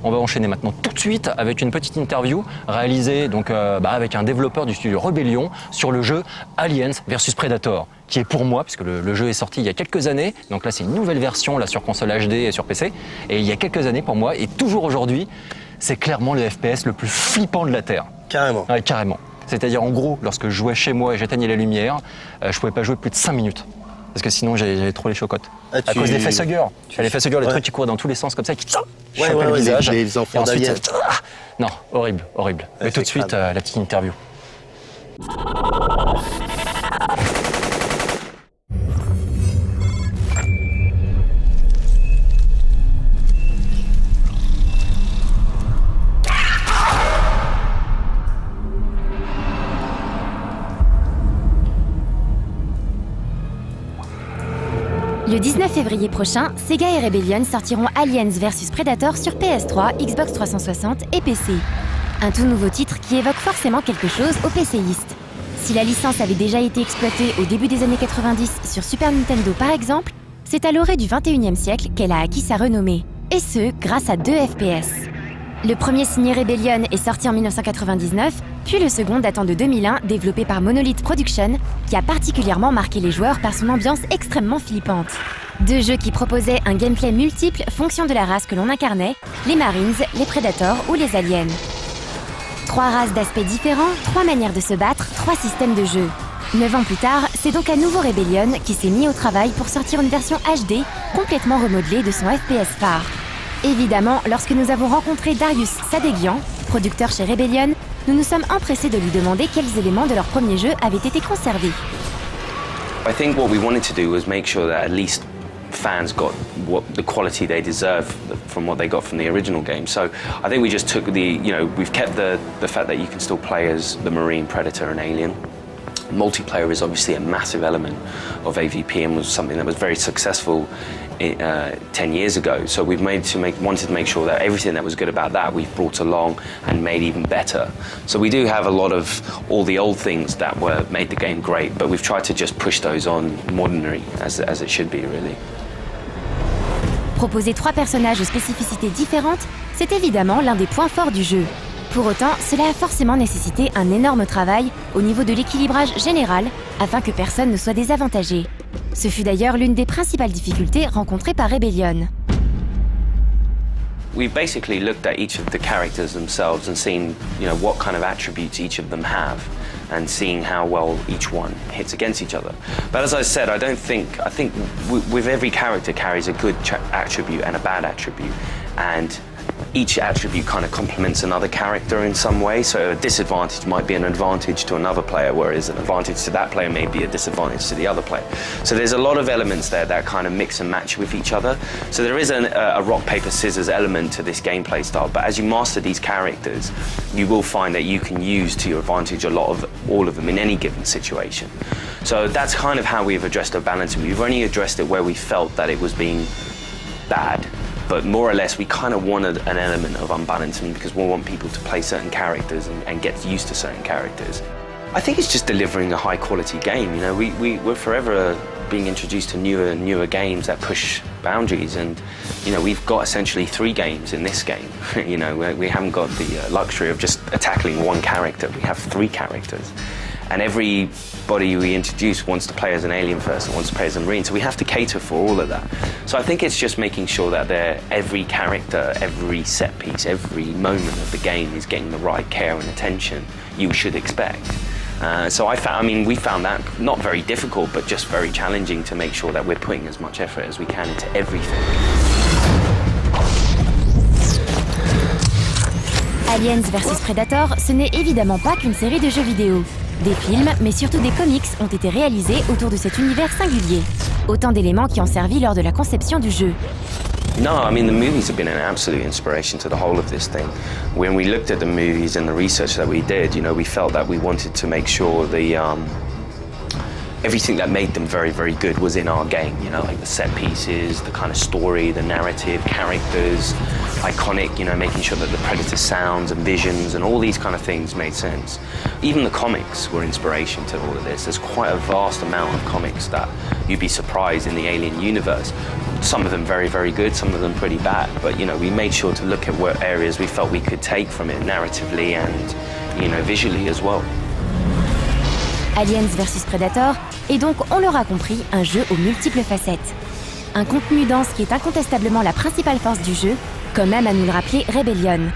On va enchaîner maintenant tout de suite avec une petite interview réalisée donc, avec un développeur du studio Rebellion sur le jeu Aliens vs Predator, qui est pour moi, puisque le jeu est sorti il y a quelques années, donc là c'est une nouvelle version là, sur console HD et sur PC, et il y a quelques années pour moi, et toujours aujourd'hui, c'est clairement le FPS le plus flippant de la Terre. Carrément. Ouais, carrément. C'est-à-dire en gros, lorsque je jouais chez moi et j'éteignais la lumière, je pouvais pas jouer plus de 5 minutes. Parce que sinon j'avais trop les chocottes. À cause des facehuggers. Les facehuggers, les trucs qui courent dans tous les sens comme ça, qui chopaient le visage. Les enfants d'Aliens. Non, horrible, horrible. Mais tout de suite, la petite interview. Le 19 février prochain, Sega et Rebellion sortiront Aliens vs Predator sur PS3, Xbox 360 et PC. Un tout nouveau titre qui évoque forcément quelque chose aux PCistes. Si la licence avait déjà été exploitée au début des années 90 sur Super Nintendo par exemple, c'est à l'orée du 21e siècle qu'elle a acquis sa renommée. Et ce, grâce à 2 FPS. Le premier signé Rebellion est sorti en 1999, puis le second datant de 2001, développé par Monolith Production, qui a particulièrement marqué les joueurs par son ambiance extrêmement flippante. 2 jeux qui proposaient un gameplay multiple fonction de la race que l'on incarnait, les Marines, les Predators ou les Aliens. 3 races d'aspects différents, 3 manières de se battre, 3 systèmes de jeu. 9 ans plus tard, c'est donc à nouveau Rebellion qui s'est mis au travail pour sortir une version HD complètement remodelée de son FPS phare. Évidemment, lorsque nous avons rencontré Darius Sadeghian, producteur chez Rebellion, nous nous sommes empressés de lui demander quels éléments de leur premier jeu avaient été conservés. I think what we wanted to do was make sure that at least fans got the quality they deserve from what they got from the original game. So I think we just took we've kept the fact that you can still play as the Marine, Predator and Alien. Multiplayer is obviously a massive element of AVP and was something that was very successful 10 years ago. So we've wanted to make sure that everything that was good about that we've brought along and made even better. So we do have a lot of all the old things that made the game great, but we've tried to just push those on modernly as it should be really. Proposer 3 personnages aux spécificités différentes, c'est évidemment l'un des points forts du jeu. Pour autant, cela a forcément nécessité un énorme travail au niveau de l'équilibrage général afin que personne ne soit désavantagé. Ce fut d'ailleurs l'une des principales difficultés rencontrées par Rebellion. We basically looked at each of the characters themselves and seen, what kind of attributes each of them have and seeing how well each one hits against each other. But as I said, I think with every character carries a good attribute and a bad attribute, and each attribute kind of complements another character in some way, so a disadvantage might be an advantage to another player, whereas an advantage to that player may be a disadvantage to the other player. So there's a lot of elements there that kind of mix and match with each other. So there is a rock, paper, scissors element to this gameplay style, but as you master these characters, you will find that you can use to your advantage all of them in any given situation. So that's kind of how we've addressed our balancing. We've only addressed it where we felt that it was being bad. But more or less, we kind of wanted an element of unbalancing because we want people to play certain characters and get used to certain characters. I think it's just delivering a high-quality game. We're forever being introduced to newer and newer games that push boundaries, and we've got essentially 3 games in this game. We haven't got the luxury of just tackling one character. We have 3 characters. And everybody we introduce wants to play as an alien first and wants to play as a Marine, so we have to cater for all of that. So I think it's just making sure that every character, every set piece, every moment of the game is getting the right care and attention you should expect. We found that not very difficult, but just very challenging to make sure that we're putting as much effort as we can into everything. Aliens vs Predator, ce n'est évidemment pas qu'une série de jeux vidéo. Des films, mais surtout des comics, ont été réalisés autour de cet univers singulier. Autant d'éléments qui ont servi lors de la conception du jeu. No, the movies have been an absolute inspiration to the whole of this thing. When we looked at the movies and the research that we did, we felt that we wanted to make sure everything that made them very, very good was in our game, like the set pieces, the kind of story, the narrative, characters, iconic, you know, making sure that the Predator sounds and visions and all these kind of things made sense. Even the comics were inspiration to all of this. There's quite a vast amount of comics that you'd be surprised in the Alien universe. Some of them very, very good, some of them pretty bad. But, you know, we made sure to look at what areas we felt we could take from it narratively and, you know, visually as well. Aliens vs Predator est donc, on l'aura compris, un jeu aux multiples facettes. Un contenu dense qui est incontestablement la principale force du jeu, comme aime à nous le rappeler Rebellion.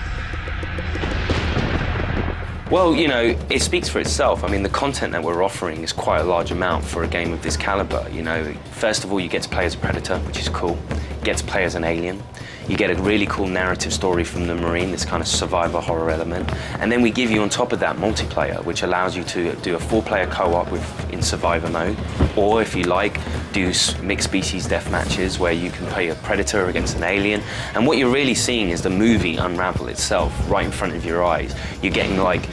Well, you know, it speaks for itself. I mean, the content that we're offering is quite a large amount for a game of this caliber. You know, first of all, you get to play as a Predator, which is cool. You get to play as an alien. You get a really cool narrative story from the Marine, this kind of survivor horror element. And then we give you on top of that multiplayer, which allows you to do a 4-player co-op in survivor mode. Or if you like, do mixed species death matches where you can play a Predator against an alien. And what you're really seeing is the movie unravel itself right in front of your eyes. You're getting like,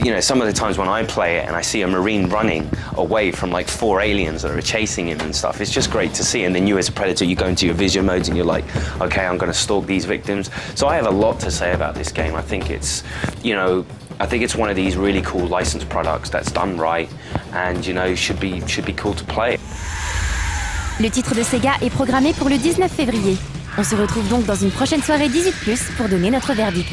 you know, some of the times when I play it and I see a Marine running away from like 4 aliens that are chasing him and stuff, it's just great to see. And then you as a Predator, you go into your vision modes and you're like, okay, I'm going to stalk these victims. So I have a lot to say about this game. I think it's, you know, I think it's one of these really cool licensed products that's done right and, you know, should be cool to play. Le titre de Sega est programmé pour le 19 février. On se retrouve donc dans une prochaine soirée 18+, pour donner notre verdict.